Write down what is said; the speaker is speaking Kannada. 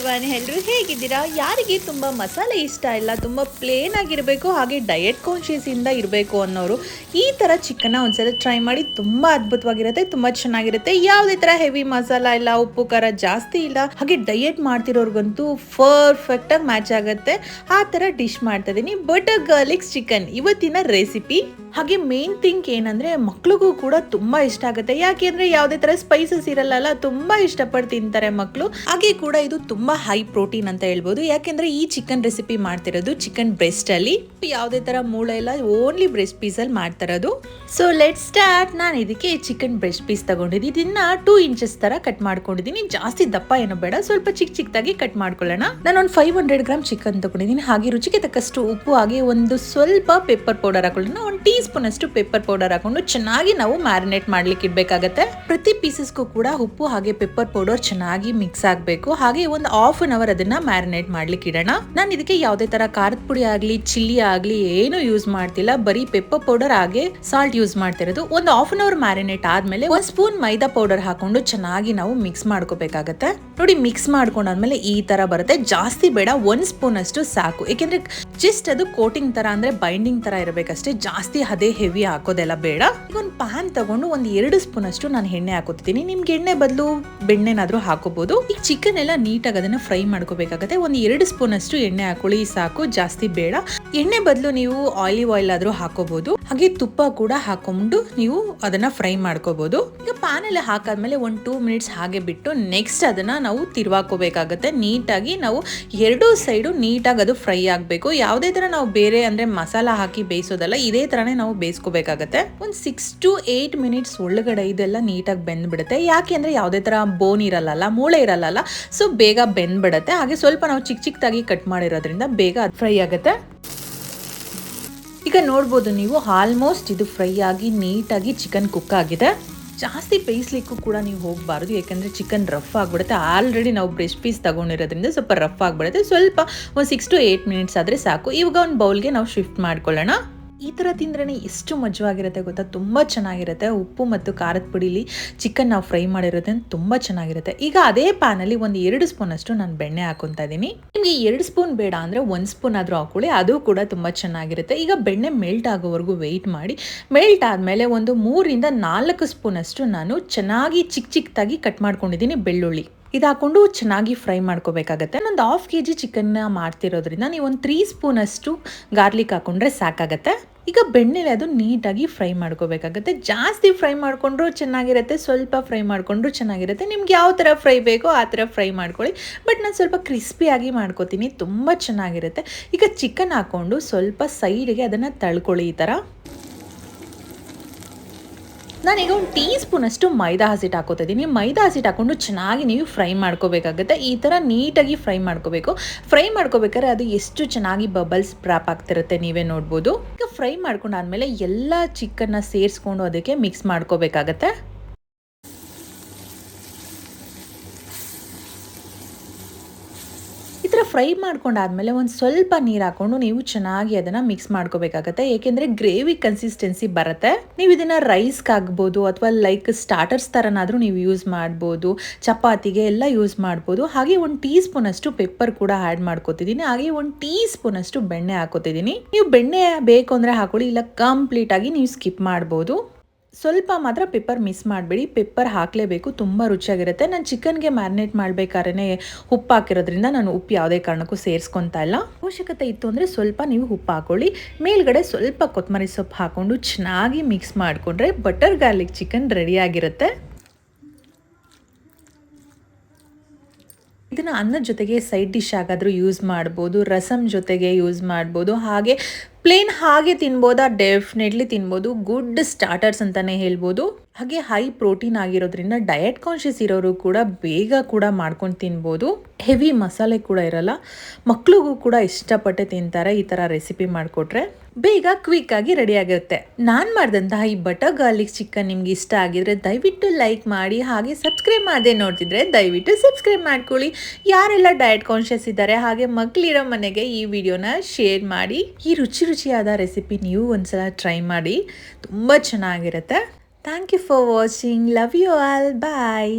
ಎವ್ರಿವನ್, ಎಲ್ಲರೂ ಹೇಗಿದ್ದೀರಾ? ಯಾರಿಗೆ ತುಂಬ ಮಸಾಲೆ ಇಷ್ಟ ಇಲ್ಲ, ತುಂಬ ಪ್ಲೇನ್ ಆಗಿರಬೇಕು, ಹಾಗೆ ಡಯಟ್ ಕಾನ್ಷಿಯಸ್ ಇಂದ ಇರಬೇಕು ಅನ್ನೋರು ಈ ಥರ ಚಿಕನ್ನ ಒಂದ್ಸಲ ಟ್ರೈ ಮಾಡಿ. ತುಂಬ ಅದ್ಭುತವಾಗಿರುತ್ತೆ, ತುಂಬ ಚೆನ್ನಾಗಿರುತ್ತೆ. ಯಾವುದೇ ಥರ ಹೆವಿ ಮಸಾಲ ಇಲ್ಲ, ಉಪ್ಪು ಖಾರ ಜಾಸ್ತಿ ಇಲ್ಲ, ಹಾಗೆ ಡಯಟ್ ಮಾಡ್ತಿರೋರ್ಗಂತೂ ಪರ್ಫೆಕ್ಟಾಗಿ ಮ್ಯಾಚ್ ಆಗುತ್ತೆ. ಆ ಥರ ಡಿಶ್ ಮಾಡ್ತಾ ಇದ್ದೀನಿ, ಬಟರ್ ಗಾರ್ಲಿಕ್ ಚಿಕನ್ ಇವತ್ತಿನ ರೆಸಿಪಿ. ಹಾಗೆ ಮೇನ್ ಥಿಂಗ್ ಏನಂದ್ರೆ ಮಕ್ಳಿಗೂ ಕೂಡ ತುಂಬಾ ಇಷ್ಟ ಆಗುತ್ತೆ. ಯಾಕೆಂದ್ರೆ ಯಾವುದೇ ತರ ಸ್ಪೈಸಸ್ ಇರಲ್ಲ, ತುಂಬಾ ಇಷ್ಟಪಟ್ಟು ತಿಂತಾರೆ ಮಕ್ಕಳು. ಹಾಗೆ ಕೂಡ ಇದು ತುಂಬಾ ಹೈ ಪ್ರೋಟೀನ್ ಅಂತ ಹೇಳ್ಬೋದು. ಯಾಕೆಂದ್ರೆ ಈ ಚಿಕನ್ ರೆಸಿಪಿ ಮಾಡ್ತಿರೋದು ಚಿಕನ್ ಬ್ರೆಸ್ಟ್ ಅಲ್ಲಿ, ಯಾವುದೇ ತರ ಮೂಳೆ ಇಲ್ಲ, ಓನ್ಲಿ ಬ್ರೆಸ್ಟ್ ಪೀಸ್ ಅಲ್ಲಿ ಮಾಡ್ತಿರೋದು. So let start. ನಾನು ಇದಕ್ಕೆ ಚಿಕನ್ ಬ್ರೆಸ್ಟ್ ಪೀಸ್ ತಗೊಂಡಿದ್ದೀನಿ. ಇದನ್ನ 2 ಇಂಚಸ್ ತರ ಕಟ್ ಮಾಡ್ಕೊಂಡಿದ್ದೀನಿ. ಜಾಸ್ತಿ ದಪ್ಪ ಏನೋ ಬೇಡ, ಸ್ವಲ್ಪ ಚಿಕ್ಕದಾಗಿ ಕಟ್ ಮಾಡ್ಕೊಳ್ಳೋಣ. ನಾನು ಒಂದು 500 ಗ್ರಾಮ್ ಚಿಕನ್ ತಗೊಂಡಿದ್ದೀನಿ. ಹಾಗೆ ರುಚಿಗೆ ತಕ್ಕಷ್ಟು ಉಪ್ಪು, ಹಾಗೆ ಒಂದು ಸ್ವಲ್ಪ ಪೆಪ್ಪರ್ ಪೌಡರ್ ಹಾಕೊಳ್ಳೋಣ. ಒಂದು ಟೀ ಸ್ಪೂನ್ ಅಷ್ಟು ಪೆಪ್ಪರ್ ಪೌಡರ್ ಹಾಕೊಂಡು ಚೆನ್ನಾಗಿ ನಾವು ಮ್ಯಾರಿನೇಟ್ ಮಾಡ್ಲಿಕ್ಕೆ ಇಡ್ಬೇಕಾಗತ್ತೆ. ಪ್ರತಿ ಪೀಸಸ್ಗೂ ಕೂಡ ಉಪ್ಪು ಹಾಗೆ ಪೆಪ್ಪರ್ ಪೌಡರ್ ಚೆನ್ನಾಗಿ ಮಿಕ್ಸ್ ಆಗಬೇಕು. ಹಾಗೆ ಒಂದು ಹಾಫ್ ಅನ್ ಅವರ್ ಅದನ್ನ ಮ್ಯಾರಿನೇಟ್ ಮಾಡ್ಲಿಕ್ಕೆ ಇಡೋಣ. ನಾನು ಇದಕ್ಕೆ ಯಾವುದೇ ತರ ಖಾರದ ಪುಡಿ ಆಗ್ಲಿ ಚಿಲ್ಲಿ ಆಗ್ಲಿ ಏನು ಯೂಸ್ ಮಾಡ್ತಿಲ್ಲ, ಬರೀ ಪೆಪ್ಪರ್ ಪೌಡರ್ ಹಾಗೆ ಸಾಲ್ಟ್ ಯೂಸ್ ಮಾಡ್ತಿರೋದು. ಒಂದು ಹಾಫ್ ಅನ್ ಅವರ್ ಮ್ಯಾರಿನೇಟ್ ಆದ್ಮೇಲೆ 1 ಸ್ಪೂನ್ ಮೈದಾ ಪೌಡರ್ ಹಾಕೊಂಡು ಚೆನ್ನಾಗಿ ನಾವು ಮಿಕ್ಸ್ ಮಾಡ್ಕೋಬೇಕಾಗತ್ತೆ. ನೋಡಿ, ಮಿಕ್ಸ್ ಮಾಡ್ಕೊಂಡಾದ್ಮೇಲೆ ಈ ತರ ಬರುತ್ತೆ. ಜಾಸ್ತಿ ಬೇಡ, 1 ಸ್ಪೂನ್ ಅಷ್ಟು ಸಾಕು. ಯಾಕೆಂದ್ರೆ ಜಸ್ಟ್ ಅದು ಕೋಟಿಂಗ್ ತರ ಅಂದ್ರೆ ಬೈಂಡಿಂಗ್ ತರ ಇರಬೇಕಷ್ಟೇ, ಜಾಸ್ತಿ ಅದೇ ಹೆವಿ ಹಾಕೋದೆಲ್ಲ ಬೇಡ. ಈಗ ಒಂದು ಪ್ಯಾನ್ ತಗೊಂಡು ಒಂದು 2 ಸ್ಪೂನ್ ಅಷ್ಟು ನಾನು ಎಣ್ಣೆ ಹಾಕೋತಿದ್ದೀನಿ. ನಿಮ್ಗೆ ಎಣ್ಣೆ ಬದಲು ಬೆಣ್ಣೆನಾದ್ರೂ ಹಾಕೋಬಹುದು. ಈಗ ಚಿಕನ್ ಎಲ್ಲ ನೀಟಾಗಿ ಅದನ್ನ ಫ್ರೈ ಮಾಡ್ಕೋಬೇಕಾಗತ್ತೆ. ಒಂದು 2 ಸ್ಪೂನ್ ಅಷ್ಟು ಎಣ್ಣೆ ಹಾಕೊಳ್ಳಿ ಸಾಕು, ಜಾಸ್ತಿ ಬೇಡ. ಎಣ್ಣೆ ಬದಲು ನೀವು ಆಲಿವ್ ಆಯಿಲ್ ಆದ್ರೂ ಹಾಕೋಬಹುದು, ಹಾಗೆ ತುಪ್ಪ ಕೂಡ ಹಾಕೊಂಡು ನೀವು ಅದನ್ನ ಫ್ರೈ ಮಾಡ್ಕೋಬಹುದು. ಈಗ ಪ್ಯಾನ್ ಎಲ್ಲ ಹಾಕಾದ್ಮೇಲೆ ಒಂದು 2 ಮಿನಿಟ್ಸ್ ಹಾಗೆ ಬಿಟ್ಟು ನೆಕ್ಸ್ಟ್ ಅದನ್ನ ನಾವು ತಿರ್ವಾಕೋಬೇಕಾಗತ್ತೆ. ನೀಟಾಗಿ ನಾವು 2 ಸೈಡು ನೀಟಾಗಿ ಅದು ಫ್ರೈ ಆಗ್ಬೇಕು. ಯಾವುದೇ ತರ ನಾವು ಬೇರೆ ಅಂದ್ರೆ ಮಸಾಲ ಹಾಕಿ ಬೇಯಿಸೋದಲ್ಲ, ಇದೇ ತರನೇ ನಾವು ಬೇಯಿಸ್ಕೋಬೇಕಾಗತ್ತೆ. ಒಂದು 6 to 8 ಮಿನಿಟ್ಸ್ ಒಳಗಡೆ ಇದೆಲ್ಲ ನೀಟಾಗಿ ಬೆಂದ್ಬಿಡುತ್ತೆ. ಯಾಕೆ ಅಂದ್ರೆ ಯಾವುದೇ ತರ ಬೋನ್ ಇರಲ್ಲ, ಮೂಳೆ ಇರಲ್ಲ, ಸೊ ಬೇಗ ಬೆಂದ್ಬಿಡುತ್ತೆ. ಹಾಗೆ ಸ್ವಲ್ಪ ನಾವು ಚಿಕ್ಕದಾಗಿ ಕಟ್ ಮಾಡಿರೋದ್ರಿಂದ ಬೇಗ ಫ್ರೈ ಆಗುತ್ತೆ. ಈಗ ನೋಡ್ಬೋದು ನೀವು, ಆಲ್ಮೋಸ್ಟ್ ಇದು ಫ್ರೈ ಆಗಿ ನೀಟಾಗಿ ಚಿಕನ್ ಕುಕ್ ಆಗಿದೆ. ಜಾಸ್ತಿ ಬೇಯಿಸ್ಲಿಕ್ಕೂ ಕೂಡ ನೀವು ಹೋಗಬಾರ್ದು, ಯಾಕಂದರೆ ಚಿಕನ್ ರಫ್ ಆಗಿಬಿಡುತ್ತೆ. ಆಲ್ರೆಡಿ ನಾವು ಬ್ರೆಸ್ಟ್ ಪೀಸ್ ತಗೊಂಡಿರೋದ್ರಿಂದ ಸ್ವಲ್ಪ ರಫ್ ಆಗಿಬಿಡುತ್ತೆ. ಸ್ವಲ್ಪ ಒಂದು 6 to 8 ಮಿನಿಟ್ಸ್ ಆದರೆ ಸಾಕು. ಇವಾಗ ಒಂದು ಬೌಲ್ಗೆ ನಾವು ಶಿಫ್ಟ್ ಮಾಡ್ಕೊಳ್ಳೋಣ. ಈ ಥರ ತಿಂದ್ರೇ ಎಷ್ಟು ಮಜವಾಗಿರುತ್ತೆ ಗೊತ್ತಾ, ತುಂಬ ಚೆನ್ನಾಗಿರುತ್ತೆ. ಉಪ್ಪು ಮತ್ತು ಖಾರದ ಪುಡಿಲಿ ಚಿಕನ್ ನಾವು ಫ್ರೈ ಮಾಡಿರೋದ್ರಿಂದ ತುಂಬ ಚೆನ್ನಾಗಿರುತ್ತೆ. ಈಗ ಅದೇ ಪ್ಯಾನಲ್ಲಿ ಒಂದು 2 ಸ್ಪೂನ್ ಅಷ್ಟು ನಾನು ಬೆಣ್ಣೆ ಹಾಕೊತಾ ಇದ್ದೀನಿ. ನಿಮಗೆ 2 ಸ್ಪೂನ್ ಬೇಡ ಅಂದರೆ 1 ಸ್ಪೂನ್ ಆದರೂ ಹಾಕೊಳ್ಳಿ, ಅದು ಕೂಡ ತುಂಬ ಚೆನ್ನಾಗಿರುತ್ತೆ. ಈಗ ಬೆಣ್ಣೆ ಮೆಲ್ಟ್ ಆಗೋವರೆಗೂ ವೆಯ್ಟ್ ಮಾಡಿ. ಮೆಲ್ಟ್ ಆದಮೇಲೆ ಒಂದು 3 ರಿಂದ 4 ಸ್ಪೂನ್ ಅಷ್ಟು ನಾನು ಚೆನ್ನಾಗಿ ಚಿಕ್ಕದಾಗಿ ಕಟ್ ಮಾಡ್ಕೊಂಡಿದ್ದೀನಿ ಬೆಳ್ಳುಳ್ಳಿ. ಇದು ಹಾಕೊಂಡು ಚೆನ್ನಾಗಿ ಫ್ರೈ ಮಾಡ್ಕೋಬೇಕಾಗತ್ತೆ. ಒಂದು 1/2 kg ಚಿಕನ್ನ ಮಾಡ್ತಿರೋದ್ರಿಂದ ನೀವು ಒಂದು 3 ಸ್ಪೂನ್ ಅಷ್ಟು ಗಾರ್ಲಿಕ್ ಹಾಕೊಂಡ್ರೆ ಸಾಕಾಗತ್ತೆ. ಈಗ ಬೆಣ್ಣೆಲೆ ಅದು ನೀಟಾಗಿ ಫ್ರೈ ಮಾಡ್ಕೋಬೇಕಾಗತ್ತೆ. ಜಾಸ್ತಿ ಫ್ರೈ ಮಾಡ್ಕೊಂಡ್ರು ಚೆನ್ನಾಗಿರುತ್ತೆ, ಸ್ವಲ್ಪ ಫ್ರೈ ಮಾಡ್ಕೊಂಡ್ರು ಚೆನ್ನಾಗಿರುತ್ತೆ. ನಿಮ್ಗೆ ಯಾವ ಥರ ಫ್ರೈ ಬೇಕೋ ಆ ಥರ ಫ್ರೈ ಮಾಡ್ಕೊಳ್ಳಿ. ಬಟ್ ನಾನು ಸ್ವಲ್ಪ ಕ್ರಿಸ್ಪಿಯಾಗಿ ಮಾಡ್ಕೋತೀನಿ, ತುಂಬ ಚೆನ್ನಾಗಿರುತ್ತೆ. ಈಗ ಚಿಕನ್ ಹಾಕ್ಕೊಂಡು ಸ್ವಲ್ಪ ಸೈಡ್ಗೆ ಅದನ್ನು ತಳ್ಕೊಳ್ಳಿ. ಈ ಥರ ನಾನೀಗ ಒಂದು ಟೀ ಸ್ಪೂನ್ ಅಷ್ಟು ಮೈದಾ ಹಸಿಟ್ಟು ಹಾಕೋತಾ ಇದ್ದೀನಿ. ಮೈದಾ ಹಸಿಟ್ಟು ಹಾಕೊಂಡು ಚೆನ್ನಾಗಿ ನೀವು ಫ್ರೈ ಮಾಡ್ಕೋಬೇಕಾಗುತ್ತೆ. ಈ ಥರ ನೀಟಾಗಿ ಫ್ರೈ ಮಾಡ್ಕೋಬೇಕು. ಫ್ರೈ ಮಾಡ್ಕೋಬೇಕಾದ್ರೆ ಅದು ಎಷ್ಟು ಚೆನ್ನಾಗಿ ಬಬಲ್ಸ್ ಡ್ರಾಪ್ ಆಗ್ತಿರುತ್ತೆ ನೀವೇ ನೋಡ್ಬೋದು. ಈಗ ಫ್ರೈ ಮಾಡ್ಕೊಂಡಾದ್ಮೇಲೆ ಎಲ್ಲ ಚಿಕನ್ನ ಸೇರಿಸ್ಕೊಂಡು ಅದಕ್ಕೆ ಮಿಕ್ಸ್ ಮಾಡ್ಕೋಬೇಕಾಗತ್ತೆ. ಈ ಥರ ಫ್ರೈ ಮಾಡ್ಕೊಂಡಾದ್ಮೇಲೆ ಒಂದು ಸ್ವಲ್ಪ ನೀರು ಹಾಕೊಂಡು ನೀವು ಚೆನ್ನಾಗಿ ಅದನ್ನು ಮಿಕ್ಸ್ ಮಾಡ್ಕೋಬೇಕಾಗತ್ತೆ. ಏಕೆಂದರೆ ಗ್ರೇವಿ ಕನ್ಸಿಸ್ಟೆನ್ಸಿ ಬರುತ್ತೆ. ನೀವು ಇದನ್ನು ರೈಸ್ಗೆ ಆಗ್ಬೋದು ಅಥವಾ ಲೈಕ್ ಸ್ಟಾರ್ಟರ್ಸ್ ಥರನಾದರೂ ನೀವು ಯೂಸ್ ಮಾಡ್ಬೋದು, ಚಪಾತಿಗೆ ಎಲ್ಲ ಯೂಸ್ ಮಾಡ್ಬೋದು. ಹಾಗೆ ಒಂದು ಟೀ ಸ್ಪೂನ್ ಅಷ್ಟು ಪೆಪ್ಪರ್ ಕೂಡ ಆ್ಯಡ್ ಮಾಡ್ಕೋತಿದ್ದೀನಿ. ಹಾಗೆ ಒಂದು ಟೀ ಸ್ಪೂನ್ ಅಷ್ಟು ಬೆಣ್ಣೆ ಹಾಕೋತಿದ್ದೀನಿ. ನೀವು ಬೆಣ್ಣೆ ಬೇಕು ಅಂದರೆ ಹಾಕೊಳ್ಳಿ, ಇಲ್ಲ ಕಂಪ್ಲೀಟಾಗಿ ನೀವು ಸ್ಕಿಪ್ ಮಾಡ್ಬೋದು. ಸ್ವಲ್ಪ ಮಾತ್ರ ಪೆಪ್ಪರ್ ಮಿಸ್ ಮಾಡಬೇಡಿ, ಪೆಪ್ಪರ್ ಹಾಕಲೇಬೇಕು, ತುಂಬ ರುಚಿಯಾಗಿರುತ್ತೆ. ನಾನು ಚಿಕನ್ಗೆ ಮ್ಯಾರಿನೇಟ್ ಮಾಡಬೇಕಾದ್ರೆ ಉಪ್ಪು ಹಾಕಿರೋದ್ರಿಂದ ನಾನು ಉಪ್ಪು ಯಾವುದೇ ಕಾರಣಕ್ಕೂ ಸೇರಿಸ್ಕೊತಾ ಇಲ್ಲ. ಅವಶ್ಯಕತೆ ಇತ್ತು ಅಂದರೆ ಸ್ವಲ್ಪ ನೀವು ಉಪ್ಪು ಹಾಕೊಳ್ಳಿ. ಮೇಲ್ಗಡೆ ಸ್ವಲ್ಪ ಕೊತ್ತಂಬರಿ ಸೊಪ್ಪು ಹಾಕ್ಕೊಂಡು ಚೆನ್ನಾಗಿ ಮಿಕ್ಸ್ ಮಾಡಿಕೊಂಡ್ರೆ ಬಟರ್ ಗಾರ್ಲಿಕ್ ಚಿಕನ್ ರೆಡಿಯಾಗಿರುತ್ತೆ. ಇದನ್ನು ಅನ್ನದ ಜೊತೆಗೆ ಸೈಡ್ ಡಿಶ್ ಆಗಾದರೂ ಯೂಸ್ ಮಾಡ್ಬೋದು, ರಸಮ್ ಜೊತೆಗೆ ಯೂಸ್ ಮಾಡ್ಬೋದು, ಹಾಗೆ ಪ್ಲೇನ್ ಹಾಗೆ ತಿನ್ಬೋದಾ, ಡೆಫಿನೆಟ್ಲಿ ತಿನ್ಬೋದು. ಗುಡ್ ಸ್ಟಾರ್ಟರ್ಸ್ ಅಂತಲೇ ಹೇಳ್ಬೋದು. ಹಾಗೆ ಹೈ ಪ್ರೋಟೀನ್ ಆಗಿರೋದ್ರಿಂದ ಡಯಟ್ ಕಾನ್ಷಿಯಸ್ ಇರೋರು ಕೂಡ ಬೇಗ ಕೂಡ ಮಾಡ್ಕೊಂಡು ತಿನ್ಬೋದು. ಹೆವಿ ಮಸಾಲೆ ಕೂಡ ಇರಲ್ಲ, ಮಕ್ಳಿಗೂ ಕೂಡ ಇಷ್ಟಪಟ್ಟೆ ತಿಂತಾರೆ. ಈ ಥರ ರೆಸಿಪಿ ಮಾಡಿಕೊಟ್ರೆ ಬೇಗ ಕ್ವಿಕ್ ಆಗಿ ರೆಡಿ ಆಗಿರುತ್ತೆ. ನಾನು ಮಾಡಿದಂತಹ ಈ ಬಟರ್ ಗಾರ್ಲಿಕ್ ಚಿಕನ್ ನಿಮ್ಗೆ ಇಷ್ಟ ಆಗಿದ್ರೆ ದಯವಿಟ್ಟು ಲೈಕ್ ಮಾಡಿ, ಹಾಗೆ ಸಬ್ಸ್ಕ್ರೈಬ್ ಮಾಡದೆ ನೋಡ್ತಿದ್ರೆ ದಯವಿಟ್ಟು ಸಬ್ಸ್ಕ್ರೈಬ್ ಮಾಡ್ಕೊಳ್ಳಿ. ಯಾರೆಲ್ಲ ಡಯಟ್ ಕಾನ್ಷಿಯಸ್ ಇದ್ದಾರೆ ಹಾಗೆ ಮಕ್ಕಳಿರೋ ಮನೆಗೆ ಈ ವಿಡಿಯೋನ ಶೇರ್ ಮಾಡಿ. ಈ ರುಚಿಯಾದ ರೆಸಿಪಿ ನೀವು ಒಂದ್ಸಲ ಟ್ರೈ ಮಾಡಿ, ತುಂಬ ಚೆನ್ನಾಗಿರುತ್ತೆ. Thank you for watching. Love you all. Bye.